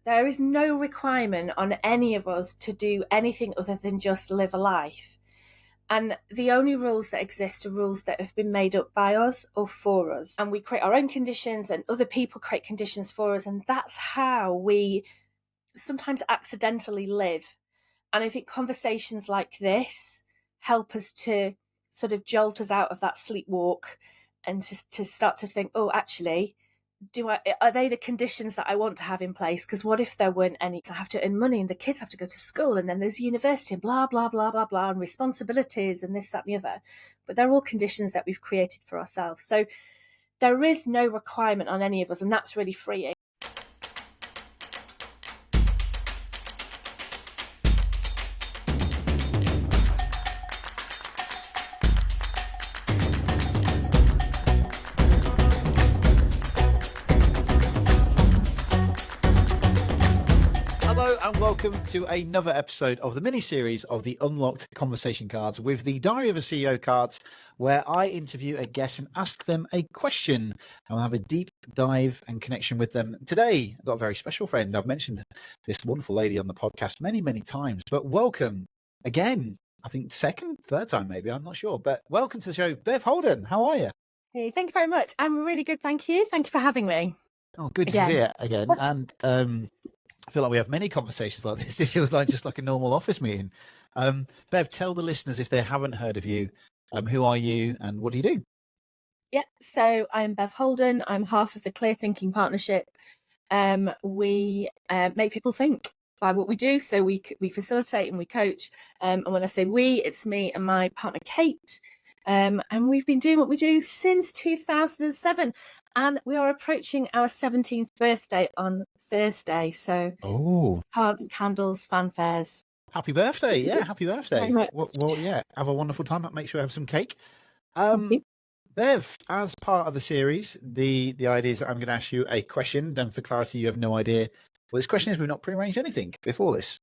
there is no requirement on any of us to do anything other than just live a life. And the only rules that exist are rules that have been made up by us or for us. And we create our own conditions and other people create conditions for us. And that's how we sometimes accidentally live. And I think conversations like this help us to sort of jolt us out of that sleepwalk and to start to think, oh, actually, are they the conditions that I want to have in place? Because what if there weren't any? I have to earn money and the kids have to go to school and then there's university and blah, blah, blah, blah, blah, and responsibilities and this, that, and the other. But they're all conditions that we've created for ourselves. So there is no requirement on any of us, and that's really freeing. Hello and welcome to another episode of the mini-series of the Unlocked Conversation Cards with the Diary of a CEO cards, where I interview a guest and ask them a question, and we'll have a deep dive and connection with them. Today, I've got a very special friend. I've mentioned this wonderful lady on the podcast many, many times, but welcome again. I think third time maybe, I'm not sure, but welcome to the show, Bev Holden. How are you? Hey, thank you very much. I'm really good, thank you. Thank you for having me. Oh, good to hear again. And I feel like we have many conversations like this. It feels like just like a normal office meeting. Bev, tell the listeners, if they haven't heard of you, who are you and what do you do? Yeah, so I'm Bev Holden. I'm half of the Clear Thinking Partnership. We make people think by what we do. So we facilitate and we coach. And when I say we, it's me and my partner, Kate. And we've been doing what we do since 2007. And we are approaching our 17th birthday on Thursday. So cards, candles, fanfares. Happy birthday. Yeah, happy birthday. Very much. Well, yeah, have a wonderful time. Make sure you have some cake. Bev, as part of the series, the idea is that I'm going to ask you a question. And for clarity, you have no idea what this question is. We've not prearranged anything before this.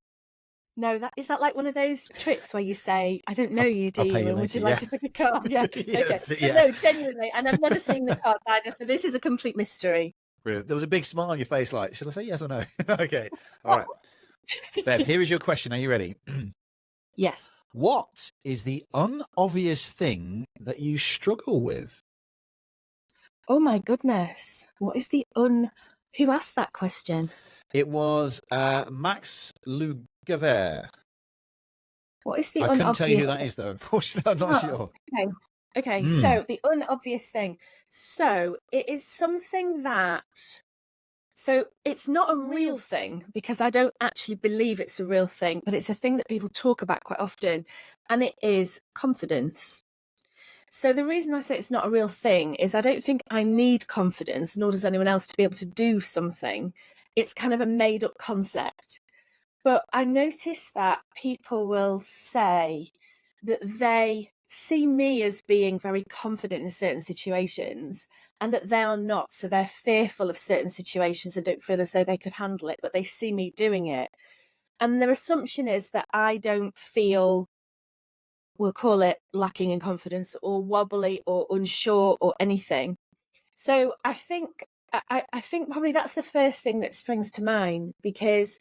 No, is that like one of those tricks where you say, I don't know you, do you? And would you like to pick a card? Yeah. Yes, okay. yeah. No, genuinely. And I've never seen the card either. So this is a complete mystery. Brilliant. There was a big smile on your face, like, should I say yes or no? Okay. All right. Bev, here is your question. Are you ready? Yes. What is the unobvious thing that you struggle with? Oh my goodness. What is who asked that question? It was Max Lugaver. What is the I unobvious? couldn't tell you who that is, though. Unfortunately, I'm not sure. Okay. So the unobvious thing. So it is something that. So it's not a real thing because I don't actually believe it's a real thing, but it's a thing that people talk about quite often, and it is confidence. So the reason I say it's not a real thing is I don't think I need confidence, nor does anyone else, to be able to do something. It's kind of a made up concept. But I notice that people will say that they see me as being very confident in certain situations and that they are not. So they're fearful of certain situations and don't feel as though they could handle it, but they see me doing it. And their assumption is that I don't feel, we'll call it lacking in confidence or wobbly or unsure or anything. So I think probably that's the first thing that springs to mind, because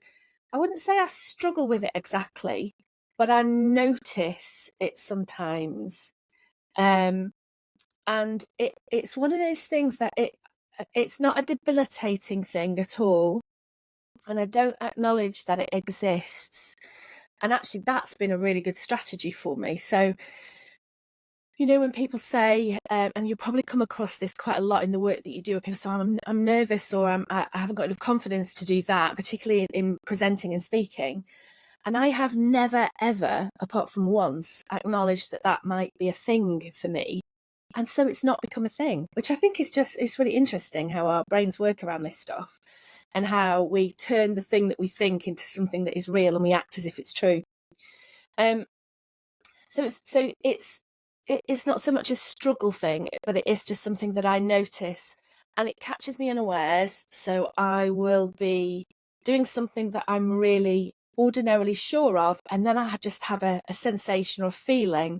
I wouldn't say I struggle with it exactly, but I notice it sometimes. And it's one of those things that it's not a debilitating thing at all. And I don't acknowledge that it exists. And actually, that's been a really good strategy for me. So, you know, when people say, and you probably come across this quite a lot in the work that you do, people say, I'm nervous, or I haven't got enough confidence to do that, particularly in presenting and speaking. And I have never, ever, apart from once, acknowledged that that might be a thing for me. And so it's not become a thing, which I think it's really interesting how our brains work around this stuff and how we turn the thing that we think into something that is real and we act as if it's true. So it's not so much a struggle thing, but it is just something that I notice and it catches me unawares. So I will be doing something that I'm really ordinarily sure of, and then I just have a sensation or a feeling,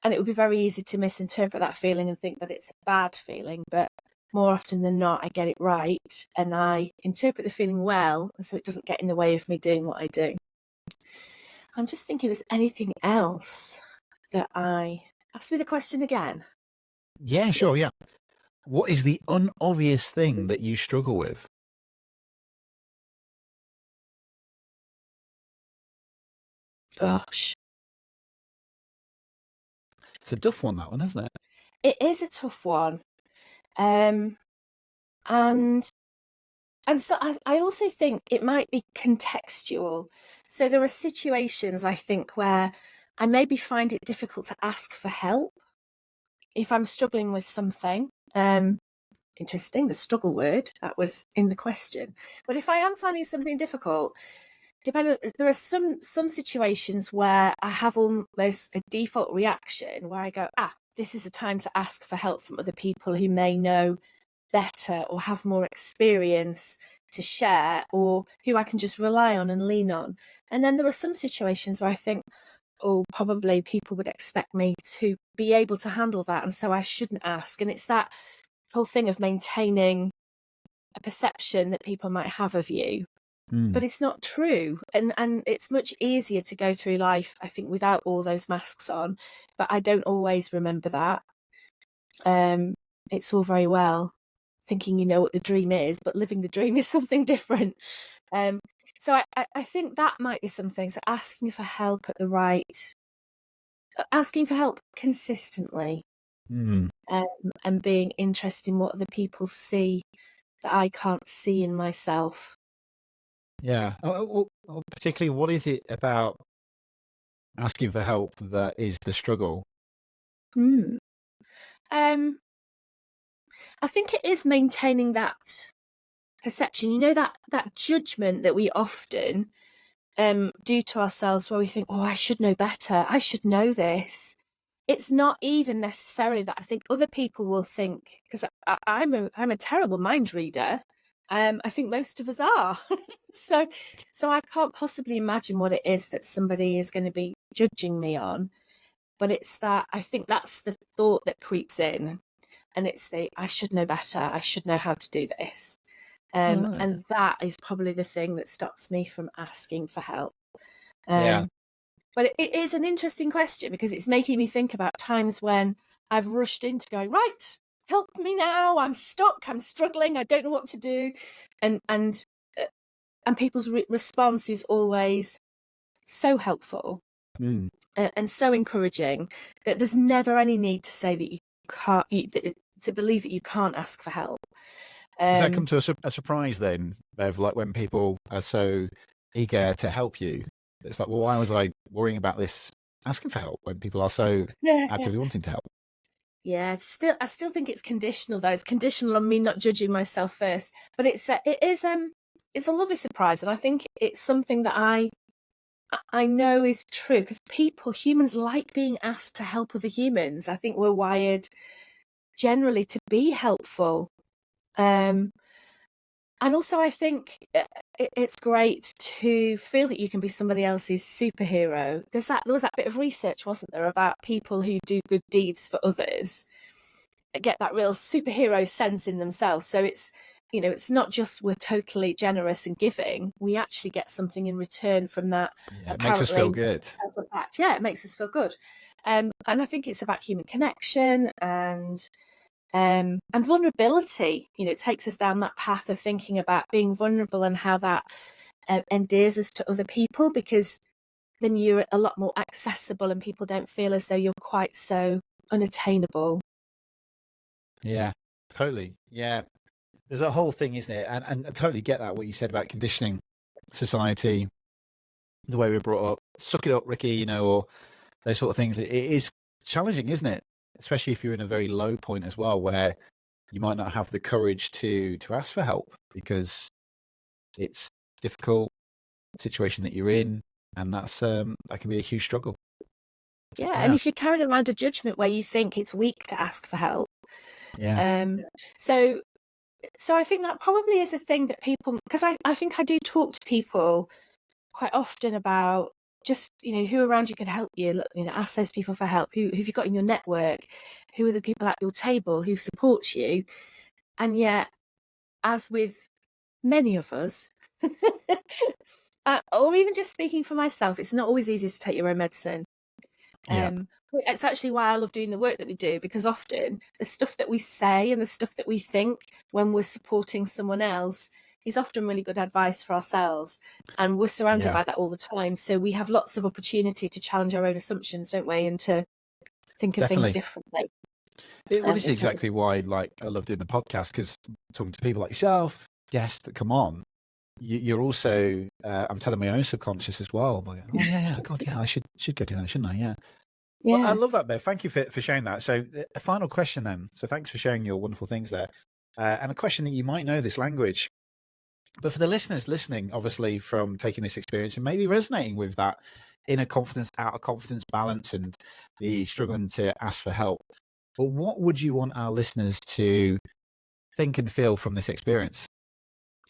and it would be very easy to misinterpret that feeling and think that it's a bad feeling. But more often than not, I get it right and I interpret the feeling well, and so it doesn't get in the way of me doing what I do. I'm just thinking, there's anything else that I... Ask me the question again. Yeah, sure. Yeah. What is the unobvious thing that you struggle with? Gosh. It's a tough one, that one, isn't it? It is a tough one. And so I also think it might be contextual. So there are situations, I think, where I maybe find it difficult to ask for help if I'm struggling with something. Interesting, the struggle word, that was in the question. But if I am finding something difficult, there are some situations where I have almost a default reaction where I go, this is a time to ask for help from other people who may know better or have more experience to share, or who I can just rely on and lean on. And then there are some situations where I think, probably people would expect me to be able to handle that, and so I shouldn't ask. And it's that whole thing of maintaining a perception that people might have of you, but it's not true. And it's much easier to go through life, I think, without all those masks on, but I don't always remember that. It's all very well thinking you know what the dream is, but living the dream is something different. So I think that might be something. So asking for help asking for help consistently, and being interested in what other people see that I can't see in myself. Yeah. Particularly, what is it about asking for help that is the struggle? I think it is maintaining that perception, that judgment that we often do to ourselves, where we think, I should know better, I should know this. It's not even necessarily that. I think other people will think, because I'm a terrible mind reader. I think most of us are. so I can't possibly imagine what it is that somebody is going to be judging me on. But it's that, I think that's the thought that creeps in, and it's I should know better, I should know how to do this. And that is probably the thing that stops me from asking for help. Yeah. But it is an interesting question, because it's making me think about times when I've rushed into going, right, help me now, I'm stuck, I'm struggling, I don't know what to do. And people's response is always so helpful and so encouraging, that there's never any need to say that you can't, to believe that you can't ask for help. Does that come to a surprise then, Bev? Like when people are so eager to help you, it's like, well, why was I worrying about this asking for help when people are so actively wanting to help? Yeah, I still think it's conditional though. It's conditional on me not judging myself first. But it's a lovely surprise, and I think it's something that I know is true, because humans like being asked to help other humans. I think we're wired generally to be helpful. And also, I think it's great to feel that you can be somebody else's superhero. There was that bit of research, wasn't there, about people who do good deeds for others, get that real superhero sense in themselves. So it's not just we're totally generous and giving. We actually get something in return from that. Yeah, it makes us feel good. Yeah, it makes us feel good. And I think it's about human connection and vulnerability. It takes us down that path of thinking about being vulnerable and how that endears us to other people, because then you're a lot more accessible and people don't feel as though you're quite so unattainable. Yeah, totally. Yeah. There's a whole thing, isn't it? And I totally get that, what you said about conditioning society, the way we're brought up. Suck it up, Ricky, or those sort of things. It is challenging, isn't it? Especially if you're in a very low point as well, where you might not have the courage to ask for help because it's a difficult situation that you're in, and that can be a huge struggle. Yeah, and if you're carrying around a judgment where you think it's weak to ask for help, so I think that probably is a thing that people, because I think I do talk to people quite often about just who around you can help you. Ask those people for help. Who have you got in your network? Who are the people at your table who support you? And yet, as with many of us, or even just speaking for myself, it's not always easy to take your own medicine. Yeah, It's actually why I love doing the work that we do, because often the stuff that we say and the stuff that we think when we're supporting someone else is often really good advice for ourselves. And we're surrounded yeah, by that all the time. So we have lots of opportunity to challenge our own assumptions, don't we? And to think of things definitely. differently. Well, this is Which I think, exactly why, like, I love doing the podcast, because talking to people like yourself, guests that come on, you're also, I'm telling my own subconscious as well. Like, oh yeah, God, yeah, I should go do that, shouldn't I? Yeah. Well, I yeah. love that, Bev. Thank you for sharing that. So, a final question then. So, thanks for sharing your wonderful things there. And a question that you might know this language, but for the listeners listening, obviously, from taking this experience and maybe resonating with that inner confidence, outer confidence balance, and the struggling to ask for help. But what would you want our listeners to think and feel from this experience?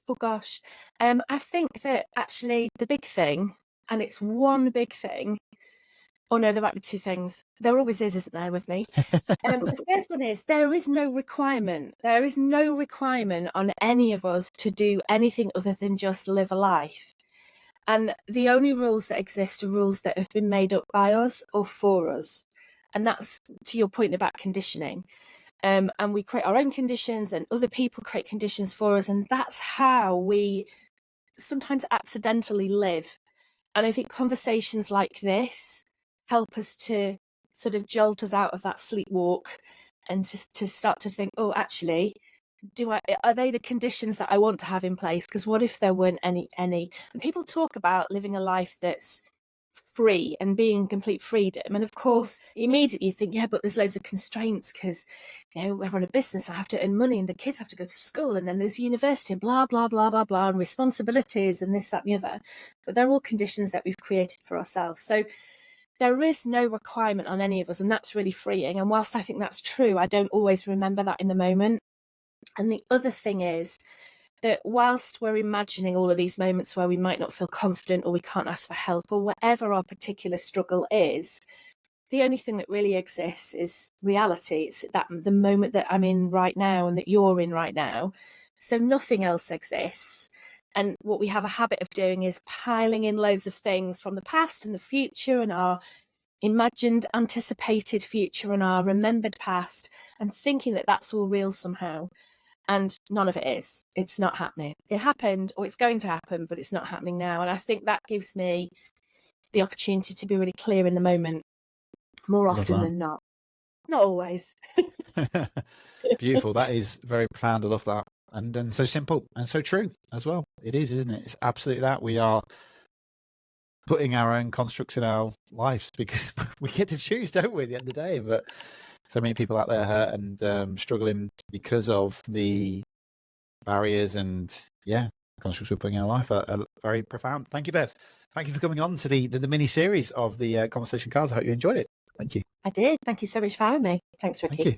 Oh gosh. I think that actually the big thing, and it's one big thing. Oh no, there might be two things. There always is, isn't there, with me? The first one is there is no requirement. There is no requirement on any of us to do anything other than just live a life. And the only rules that exist are rules that have been made up by us or for us. And that's to your point about conditioning. And we create our own conditions, and other people create conditions for us. And that's how we sometimes accidentally live. And I think conversations like this help us to sort of jolt us out of that sleepwalk and just to start to think, oh, actually, are they the conditions that I want to have in place? Because what if there weren't any? And people talk about living a life that's free and being complete freedom. And of course, immediately you think, yeah, but there's loads of constraints because, I run a business, I have to earn money and the kids have to go to school and then there's university and blah, blah, blah, blah, blah, and responsibilities and this, that, and the other. But they're all conditions that we've created for ourselves. So there is no requirement on any of us, and that's really freeing. And whilst I think that's true, I don't always remember that in the moment. And the other thing is that whilst we're imagining all of these moments where we might not feel confident or we can't ask for help or whatever our particular struggle is, the only thing that really exists is reality. It's that the moment that I'm in right now and that you're in right now. So nothing else exists. And what we have a habit of doing is piling in loads of things from the past and the future and our imagined, anticipated future and our remembered past, and thinking that that's all real somehow. And none of it is. It's not happening. It happened, or it's going to happen, but it's not happening now. And I think that gives me the opportunity to be really clear in the moment more Love often than not. Not always. that. Beautiful. That is very profound. I love that. And so simple and so true as well. It is, isn't it? It's absolutely that. We are putting our own constructs in our lives because we get to choose, don't we, at the end of the day? But so many people out there hurt and struggling because of the barriers and, yeah, constructs we're putting in our life are very profound. Thank you, Bev. Thank you for coming on to the mini series of the conversation cards. I hope you enjoyed it. Thank you. I did. Thank you so much for having me. Thanks, Ricky. Thank you.